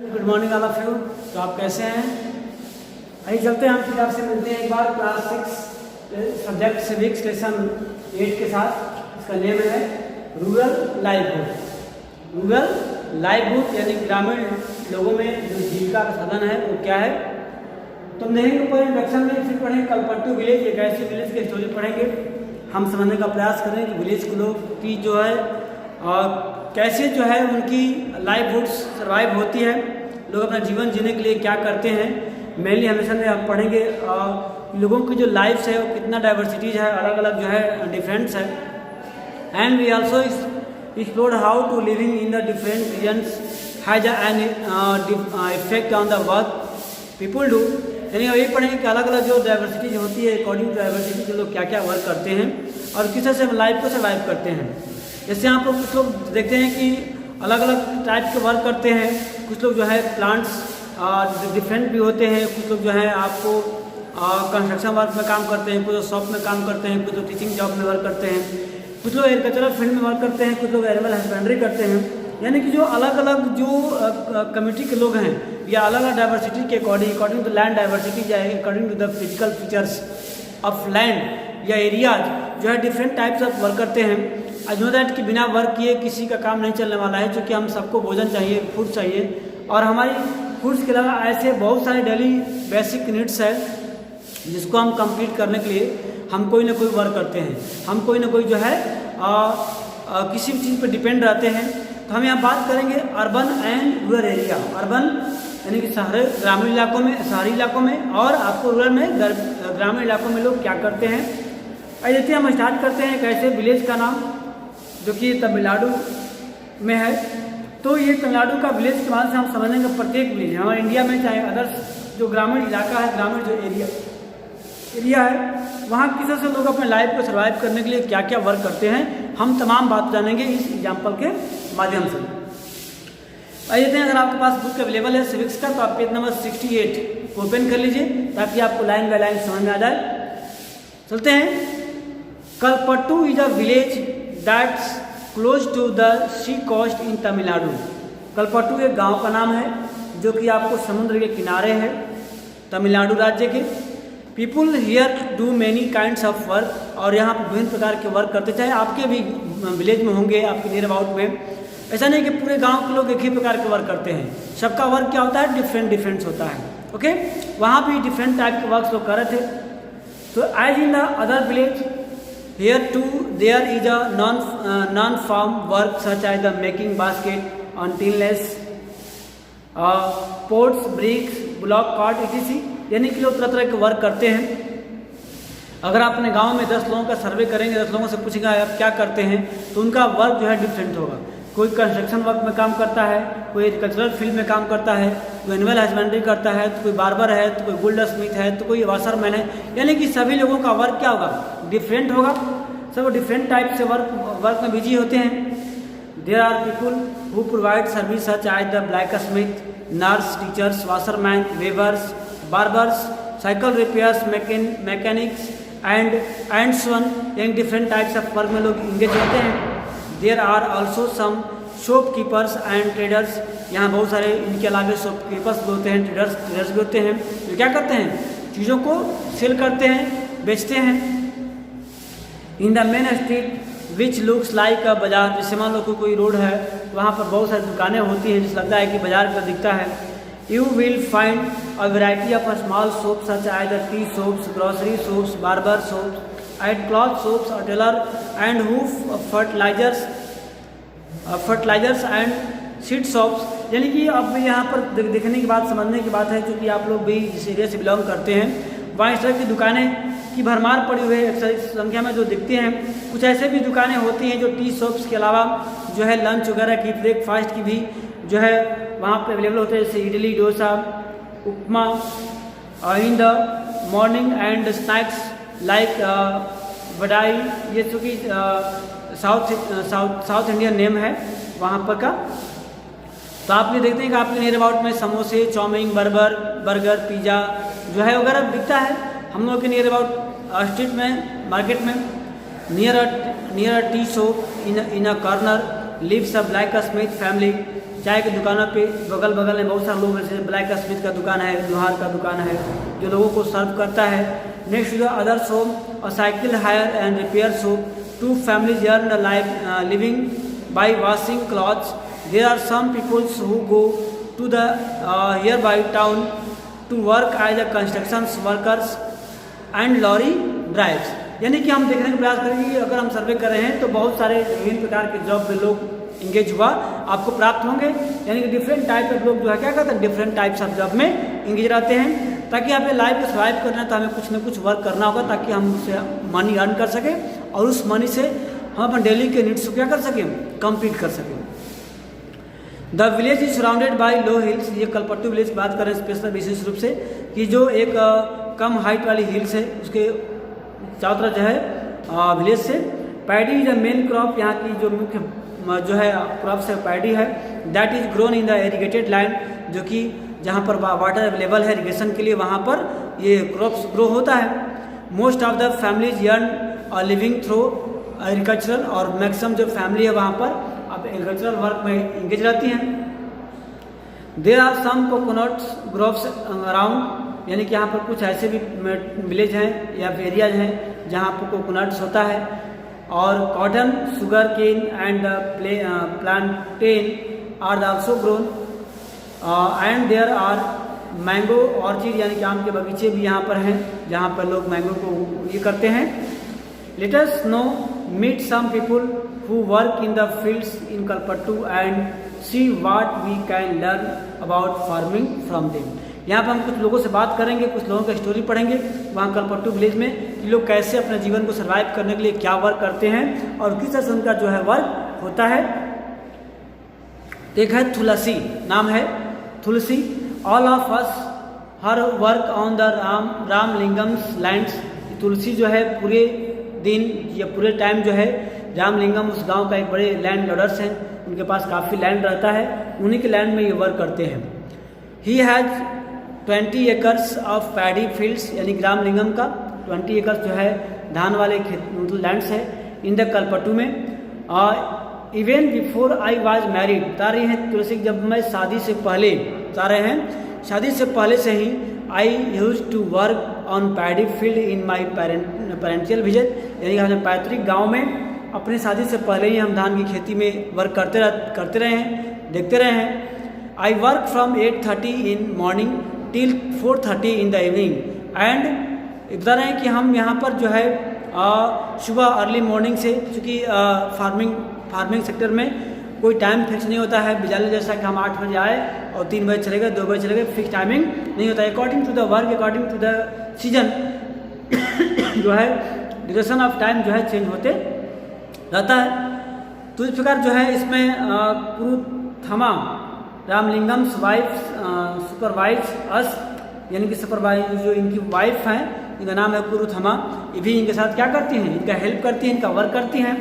Good morning all of you. तो आप कैसे हैं? आइए चलते हैं, हम फिर आपसे मिलते हैं एक बार क्लास 6 सब्जेक्ट सिविक्स लेसन 8 के साथ। इसका नेम है रूरल लाइवहुड। रूरल लाइवहुड यानी ग्रामीण लोगों में जो जीविका का साधन है वो क्या है। तो हम देखेंगे ऊपर इंट्रोडक्शन में, फिर पढ़ेंगे कलपट्टू विलेज, एक ऐसे विलेज की स्टोरी पढ़ेंगे। हम समझने का प्रयास करें कि विलेज के लोग की जो है कैसे जो है उनकी लाइवहुड सर्वाइव होती है, लोग अपना जीवन जीने के लिए क्या करते हैं। मेनली हमेशा में आप पढ़ेंगे लोगों की जो लाइफ्स है वो कितना डाइवर्सिटीज है, अलग अलग जो है डिफरेंट्स है। And we also explore how to living in the different regions has an effect on the work people do. यानी ये पढ़ेंगे कि अलग अलग जो डाइवर्सिटीज होती है, अकॉर्डिंग टू डाइवर्सिटी जो लोग क्या क्या वर्क करते हैं और किस तरह से हम लाइफ को सर्वाइव करते हैं। जैसे आप लोग कुछ लोग देखते हैं कि अलग अलग टाइप के वर्क करते हैं। कुछ लोग जो है प्लांट्स डिफरेंट भी होते हैं, कुछ लोग जो है आपको कंस्ट्रक्शन वर्क में काम करते हैं, कुछ लोग शॉप में काम करते हैं, कुछ लोग टीचिंग जॉब में वर्क करते हैं, कुछ लोग एग्रीकल्चरल फील्ड में वर्क करते हैं, कुछ लोग एनिमल हस्बेंड्री करते हैं। यानी कि जो अलग अलग जो कम्युनिटी के लोग हैं या अलग अलग डाइवर्सिटी के अकॉर्डिंग टू लैंड डाइवर्सिटी या according to the physical features of land या एरियाज जो है डिफरेंट टाइप्स ऑफ वर्क करते हैं। आई नो दैट कि बिना वर्क किए किसी का काम नहीं चलने वाला है, क्योंकि हम सबको भोजन चाहिए, फूड चाहिए, और हमारी फूड्स के अलावा ऐसे बहुत सारे डेली बेसिक नीड्स है जिसको हम कंप्लीट करने के लिए हम कोई ना कोई वर्क करते हैं, हम कोई ना कोई जो है किसी भी चीज़ पर डिपेंड रहते हैं। तो हम यहाँ बात करेंगे urban and rural area. Urban यानी कि ग्रामीण इलाकों में, शहरी इलाकों में, और आपको रूरल में ग्रामीण इलाकों में लोग क्या करते हैं। आइए देखते हैं, हम स्टार्ट करते हैं एक ऐसे विलेज का नाम जो कि तमिलनाडु में है। तो ये तमिलनाडु का विलेज के बाद से हम समझेंगे प्रत्येक विलेज हमारे इंडिया में, चाहे अदर्स जो ग्रामीण इलाका है, ग्रामीण जो एरिया है, वहाँ किस तरह से लोग अपने लाइफ को सर्वाइव करने के लिए क्या क्या वर्क करते हैं, हम तमाम बात जानेंगे इस एग्जाम्पल के माध्यम से। आइए देखते हैं, अगर आपके पास बुक अवेलेबल है सिविक्स का, तो आप पेज नंबर 68 ओपन कर लीजिए ताकि आपको लाइन बाय लाइन समझ में आ जाए। चलते हैं। Kalpattu is a village that's close to the sea coast in Tamil Nadu. Kalpattu एक गांव का नाम है जो कि आपको समुद्र के किनारे है, तमिलनाडु राज्य के। People here do many kinds of work, और यहाँ पर विभिन्न प्रकार के वर्क करते, चाहे आपके भी विलेज में होंगे, आपके नियर अबाउट में। ऐसा नहीं कि पूरे गांव के लोग एक ही प्रकार के वर्क करते हैं, सबका वर्क क्या होता है, डिफरेंट होता है। ओके, वहाँ भी डिफरेंट टाइप के वर्क लोग कर रहे थे। तो as in the other village here too there is a non-farm work such as the making basket on tinless, pots, bricks, block cart etc. यानी कि लोग तरह तरह के वर्क करते हैं। अगर आप अपने गांव में 10 लोगों का सर्वे करेंगे, 10 लोगों से पूछेंगे आप क्या करते हैं, तो उनका वर्क जो है डिफरेंट होगा। कोई कंस्ट्रक्शन वर्क में काम करता है, कोई एग्रीकल्चरल फील्ड में काम करता है, कोई एनिमल हस्बेंड्री करता है, तो कोई बार्बर है, तो कोई गोल्ड स्मिथ है, तो कोई वाशरमैन है। यानी कि सभी लोगों का वर्क क्या होगा, डिफरेंट होगा। सब डिफरेंट टाइप से वर्क में बिजी होते हैं। There are people who provide service such as the blacksmith, nurse, teachers, washerman, weavers, barbers, cycle repairs, mechanics and so on. यानी डिफरेंट टाइप्स ऑफ वर्क में लोग engage होते हैं। There are also some shopkeepers and traders. यहाँ बहुत सारे इनके अलावा शॉपकीपर्स भी होते हैं, ट्रेडर्स भी होते हैं, जो क्या करते हैं, चीज़ों को सेल करते हैं, बेचते हैं। In the main street which looks like अ बाजार, जैसे मान लो कोई रोड है, वहाँ पर बहुत सारी दुकानें होती हैं, जिससे लगता है कि बाजार का दिखता है। You will find a variety of small shops such as the tea shops, grocery shops, barber shops and cloth shops, a tailor and hoof fertilisers and seed shops. यानी कि अब यहाँ पर देखने की बात, समझने की बात है, क्योंकि आप लोग भी जिस एरिया से बिलोंग करते हैं वहाँ इस तरह की दुकानें की भरमार पड़ी हुई है, अक्सर संख्या में जो दिखती हैं। कुछ ऐसे भी दुकानें होती हैं जो टी शॉप्स के अलावा जो है लंच वगैरह की, ब्रेकफास्ट की भी जो है वहाँ पे अवेलेबल होते हैं, जैसे idli, dosa, upma in the morning and snacks like vadai. ये चूँकि साउथ इंडियन नेम है वहाँ पर का। तो आप ये देखते हैं कि आपके नियर अबाउट में समोसे, चाउमीन, बर्गर, पिज़्ज़ा जो है वगैरह बिकता है। हम लोग के नियर अबाउट स्ट्रीट में, मार्केट में, near a tea shop in a corner lives a blacksmith family. चाय की दुकानों पे बगल बगल में बहुत सारे लोग हैं, जैसे ब्लैक स्मिथ का दुकान है, लोहार का दुकान है, जो लोगों को सर्व करता है। Next to the others home a cycle hire and repair shop. 2 families earn a living by washing clothes. There are some people who go to the nearby town to work as a construction workers and lorry drives। यानी कि हम देखने का प्रयास करेंगे कि अगर हम सर्वे कर रहे हैं तो बहुत सारे विभिन्न प्रकार के जॉब में लोग इंगेज हुआ आपको प्राप्त होंगे। यानी कि डिफरेंट टाइप के लोग जो है क्या करते हैं, डिफरेंट टाइप्स ऑफ जॉब में इंगेज रहते हैं। ताकि हमें लाइफ को सर्वाइव करना है तो हमें कुछ न कुछ वर्क करना होगा ताकि हम उससे मनी अर्न कर सकें और उस मनी से हम अपने डेली के नीड्स को क्या कर सकें, कंप्लीट कर सकें। The village is surrounded by low hills. ये कलपट्टू विलेज की बात करें स्पेशल विशेष रूप से कि जो एक कम हाइट वाली हिल्स है उसके चारों तरफ जो है विलेज से। Paddy is the main crop. यहाँ की जो मुख्य जो है क्रॉप है पैडी है। That is grown in the irrigated land, जो कि जहाँ पर वाटर अवेलेबल है इरीगेशन के लिए वहाँ पर ये क्रॉप्स ग्रो होता है। Most of the families earn a living through agricultural, और मैक्सिमम जो फैमिली है वहाँ पर अब एग्रीकल्चरल वर्क में इंगेज रहती हैं। There are some coconuts groves around. यानी कि यहाँ पर कुछ ऐसे भी विलेज हैं या एरियाज हैं जहाँ पर कोकोनट्स होता है। और cotton, sugar cane and plantain are also grown and there are mango orchid. यानी कि आम के बगीचे भी यहाँ पर हैं जहाँ पर लोग मैंगो को ये करते हैं। Let us now meet some people who work in the fields in Kalpattu and see what we can learn about farming from them. यहाँ पर हम कुछ लोगों से बात करेंगे, कुछ लोगों का स्टोरी पढ़ेंगे वहाँ कलपट्टू विलेज में कि लोग कैसे अपने जीवन को सर्वाइव करने के लिए क्या वर्क करते हैं और किस तरह से उनका जो है वर्क होता है। एक है तुलसी, नाम है Tulsi. All of us her work on the Ramalingam's lands. Tulsi जो है पूरे दिन या पूरे टाइम जो है रामलिंगम उस गांव का एक बड़े लैंड लॉर्डर्स हैं, उनके पास काफ़ी लैंड रहता है, उन्हीं के लैंड में ये वर्क करते हैं। He has 20 acres of paddy fields. यानी रामलिंगम का 20 एकर्स जो है धान वाले खेत लैंड्स है इन द कलपट्टू में। Even before I was married, बता रही हैं तुलसी, जब मैं शादी से पहले, बता रहे हैं शादी से पहले से ही I use to work on paddy field in my parental village. यानी हमने पैतृक गांव में अपनी शादी से पहले ही हम धान की खेती में वर्क करते रहे हैं, देखते रहे हैं। I work from 8:30 in morning till 4:30 in the evening. And बता रहे हैं कि हम यहाँ पर जो है सुबह अर्ली मॉर्निंग से, चूँकि फार्मिंग सेक्टर में कोई टाइम फिक्स नहीं होता है, बिजली जैसा कि हम 8 बजे आए और 3 बजे चले गए, 2 बजे चले गए, फिक्स टाइमिंग नहीं होता है। According to the work, according to the season जो है ड्यूरेशन ऑफ टाइम जो है चेंज होते रहता है। तो इस प्रकार जो है इसमें कुरुथमा रामलिंगम्स वाइफ सुपरवाइज अस। यानी कि सुपरवाइज जो इनकी वाइफ हैं, इनका नाम है कुरुथमा, ये भी इनके साथ क्या करती हैं, इनका हेल्प करती हैं, इनका वर्क करती हैं।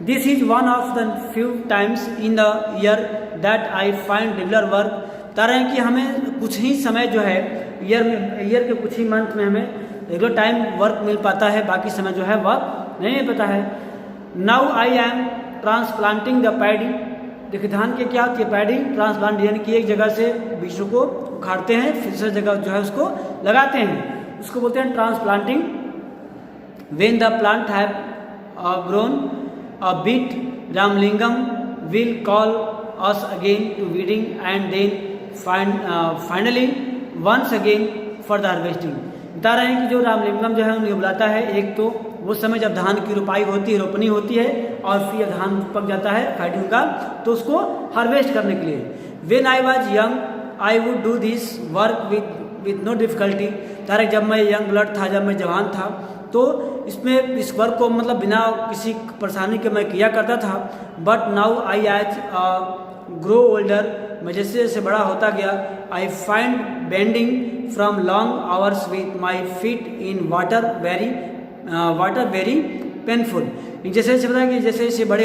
This is one of the few times in the year that I find regular work. बता रहे हैं कि हमें कुछ ही समय जो है ईयर के कुछ ही मंथ में हमें रेगुलर टाइम वर्क मिल पाता है, बाकी समय जो है वर्क नहीं मिल पाता है। Now I am transplanting the paddy. देखिए धान के क्या होती है, पैडी ट्रांसप्लांट, यानी कि एक जगह से बीजों को उखाड़ते हैं फिर दूसरी जगह जो है उसको लगाते हैं, उसको बोलते हैं transplanting. When the plant have grown a bit, Ramlingam will call us again to weeding and then finally once again for the harvesting। बता रहे हैं कि जो रामलिंगम जो है उन्हें बुलाता है, एक तो वो समय जब धान की रोपाई होती है, रोपनी होती है और फिर धान पक जाता है फाइटिंग का, तो उसको हार्वेस्ट करने के लिए। When I was young I would do this work with no difficulty। तारे जब मैं यंग ब्लड था, जब मैं जवान था, तो इसमें इस वर्क को मतलब बिना किसी परेशानी के मैं किया करता था। But now I as grow older, मैं जैसे जैसे बड़ा होता गया, I find bending from long hours with my feet in water very painful. जैसे जैसे पता है कि जैसे जैसे बूढ़े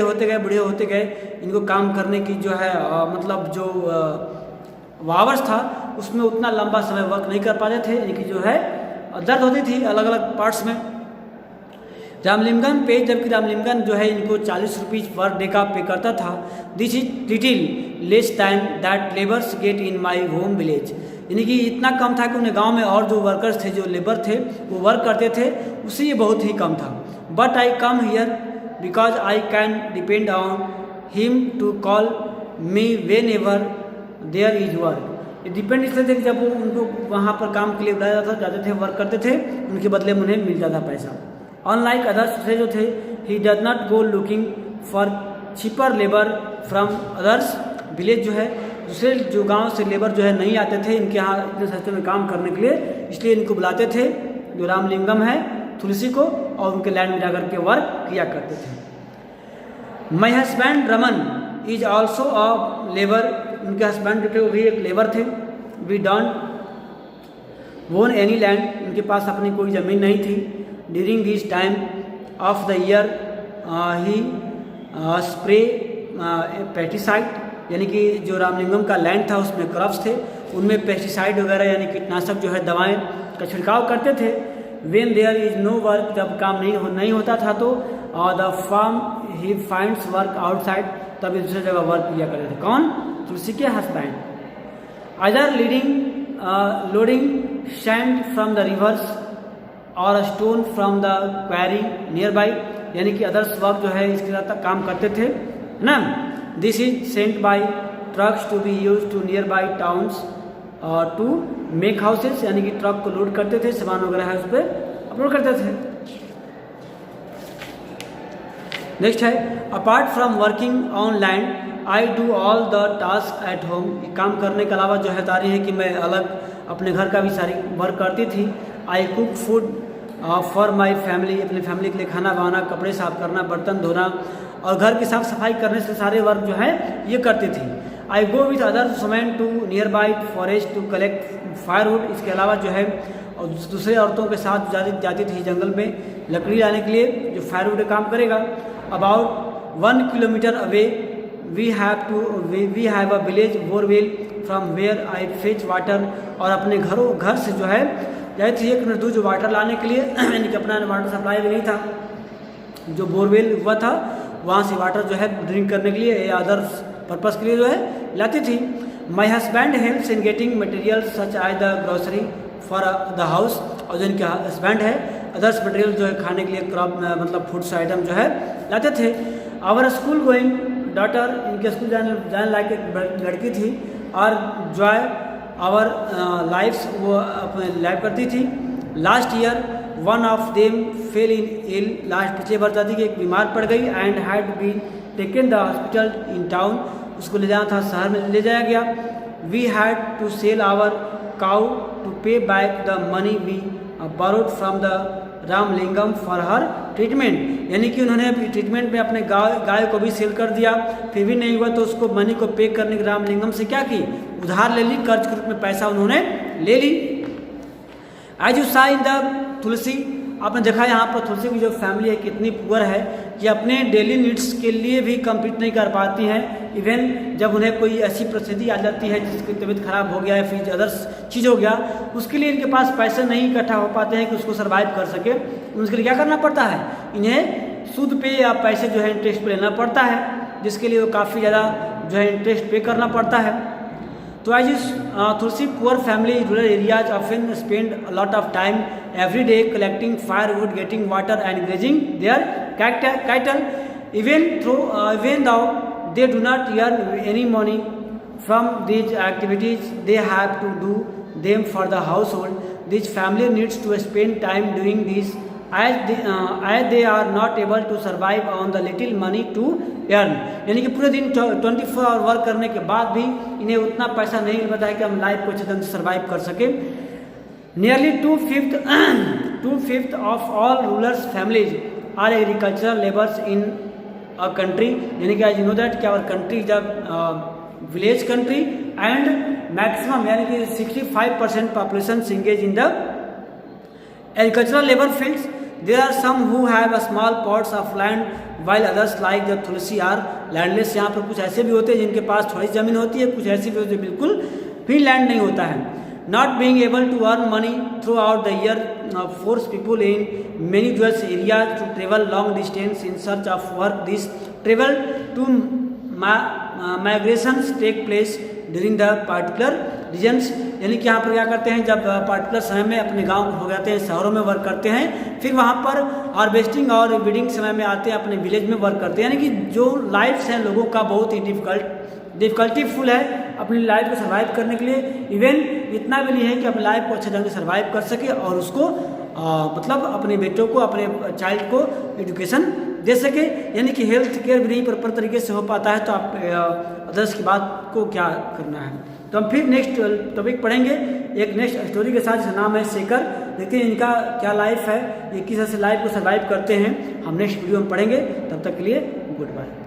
होते गए इनको काम करने की जो है मतलब जो आवर्स था उसमें उतना लंबा समय वर्क नहीं कर पाते थे, यानी कि जो है दर्द होती थी अलग अलग पार्ट्स में। रामलिंगम पे, जबकि रामलिंगम जो है इनको 40 रुपीज़ पर डे का पे करता था। This is little less than that labours get in my home village, यानी कि इतना कम था कि उन्हें गांव में और जो वर्कर्स थे, जो लेबर थे, वो वर्क करते थे, उससे ये बहुत ही कम था। But I come here because I can depend on him to call me whenever there is work. ये डिपेंड इसलिए थे कि जब वो उनको वहाँ पर काम के लिए बुलाया जाते थे, वर्क करते थे, उनके बदले में उन्हें मिल जाता पैसा। अनलाइक अदर्स थे जो थे, he does not go looking for cheaper labour from others village, जो है दूसरे जो गांव से लेबर जो है नहीं आते थे इनके यहाँ इतने सस्ते में काम करने के लिए, इसलिए इनको बुलाते थे जो रामलिंगम है, तुलसी को, और उनके लैंड में जाकर के वर्क किया करते थे। My husband Raman is also a labour, उनके हस्बैंड जो थे वो भी एक लेबर थे। We don't own any land, उनके पास अपनी कोई ज़मीन नहीं थी। During this time of the year he spray pesticide, यानी कि जो रामलिंगम का लैंड था उसमें क्रॉप्स थे, उनमें पेस्टिसाइड वगैरह यानी कीटनाशक जो है दवाएं का छिड़काव करते थे। When there is no work, जब काम नहीं होता था तो the farm he finds work outside, तब दूसरी जगह वर्क किया करते थे। कौन? तुलसी के husband. Other loading sand from the rivers और stone from the quarry near by, यानी कि अदर्स वर्क जो है इसके साथ काम करते थे, है ना। This is sent by trucks to be use to near by towns to make houses, यानी कि ट्रक को लोड करते थे, सामान वगैरह है उस पर अपलोड करते थे। नेक्स्ट है, apart from working on land I do all the task at home, काम करने के अलावा जो है तारी है कि मैं अलग अपने घर का भी सारी वर्क करती थी। I cook food for my family, अपने फैमिली के लिए खाना बनाना, कपड़े साफ करना, बर्तन धोना और घर की साफ सफाई करने से सारे वर्क जो है ये करती थी। I go with others women to near by forest to collect firewood, इसके अलावा जो है और दूसरे औरतों के साथ जाती थी जंगल में लकड़ी लाने के लिए, जो फायरवुड काम करेगा। About 1 kilometre away we have a village borewell from where I fetch water, और अपने घर से जो है जाए थी 1 मिनट दूर जो वाटर लाने के लिए, यानी कि अपना वाटर सप्लाई भी नहीं था, जो बोरवेल हुआ था वहाँ से वाटर जो है ड्रिंक करने के लिए या अदर्स पर्पज़ के लिए जो है लाती थी। My husband helps in getting material such as the grocery for the house, और जो इनके हस्बैंड है अदर्स मटेरियल जो है खाने के लिए क्रॉप मतलब फूड्स आइटम जो है लाते थे। आवर स्कूल गोइंग डॉटर, इनके स्कूल जाने लायक एक लड़की थी, और जॉय आवर लाइफ्स, वो अपने लाइफ करती थी। Last year one of them fell in ill, last पिछले बार दादी की एक बीमार पड़ गई, and had been taken the hospital in town, उसको ले जाना था, शहर में ले जाया गया। We had to sell our cow to pay back the money we borrowed from the Ramalingam for her treatment, यानी कि उन्होंने अपनी ट्रीटमेंट में अपने गाय को भी सेल कर दिया, फिर भी नहीं हुआ तो उसको मनी को पे करने के रामलिंगम से क्या की, उधार ले ली, कर्ज के रूप में पैसा उन्होंने ले ली। एज यू सा इन द तुलसी, आपने देखा यहाँ पर तुलसी की जो फैमिली है कितनी पुअर है कि अपने डेली नीड्स के लिए भी कंप्लीट नहीं कर पाती हैं। इवन जब उन्हें कोई ऐसी परिस्थिति आ जाती है जिसकी तबीयत खराब हो गया है, फिर अदर्स चीज़ हो गया, उसके लिए इनके पास पैसे नहीं इकट्ठा हो पाते हैं कि उसको सर्वाइव कर सके। उसके लिए क्या करना पड़ता है, इन्हें सूद पे या पैसे जो है इंटरेस्ट पे लेना पड़ता है, जिसके लिए वो काफ़ी ज़्यादा जो है इंटरेस्ट पे करना पड़ता है। तो as Tulsi poor family rural areas often spend a lot of time every day collecting firewood, getting water and grazing their cattle. Even though they do not earn any money from these activities, they have to do them for the household. This family needs to spend time doing this as they are not able to survive on the little money to earn. यानी कि पूरे दिन 24 our work करने के बाद भी इन्हें उतना पैसा नहीं मिल पाता है कि हम लाइफ को अच्छे ढंग से सर्वाइव कर सके। Nearly 2/5 of all rulers families are agricultural laborers in a country, यानी कि as you know that कि our country is a village country and maximum यानी कि 65% population engaged in the agricultural labor fields. There are some who have a small plots of land while others like the Tulsi are landless. यहाँ पर कुछ ऐसे भी होते हैं जिनके पास थोड़ी ज़मीन होती है, कुछ ऐसे भी होते हैं बिल्कुल भी लैंड नहीं होता है। not being able to earn money throughout the year force people in many US areas to travel long distance in search of work. This travel to migrations take place during the particular regions. यानी कि यहाँ पर क्या करते हैं, जब particular समय में अपने गांव हो जाते हैं, शहरों में वर्क करते हैं, फिर वहाँ पर हार्वेस्टिंग और ब्रीडिंग समय में आते हैं, अपने विलेज में वर्क करते हैं। यानी कि जो लाइफ्स हैं लोगों का बहुत ही डिफिकल्टीफुल है अपनी लाइफ को सर्वाइव करने के लिए। इवन इतना भी नहीं है कि अपनी लाइफ को अच्छे ढंग से सर्वाइव कर सके और उसको मतलब अपने बेटों को, अपने चाइल्ड को एजुकेशन दे सके। यानी कि हेल्थ केयर भी नहीं प्रॉपर तरीके से हो पाता है, तो आप अदर्स की बात को क्या करना है। तो हम फिर नेक्स्ट टॉपिक पढ़ेंगे एक नेक्स्ट स्टोरी के साथ, जिसका नाम है शेखर। देखते हैं इनका क्या लाइफ है, ये किस तरह से लाइफ को सर्वाइव करते हैं, हम नेक्स्ट वीडियो में पढ़ेंगे। तब तक के लिए गुड बाय।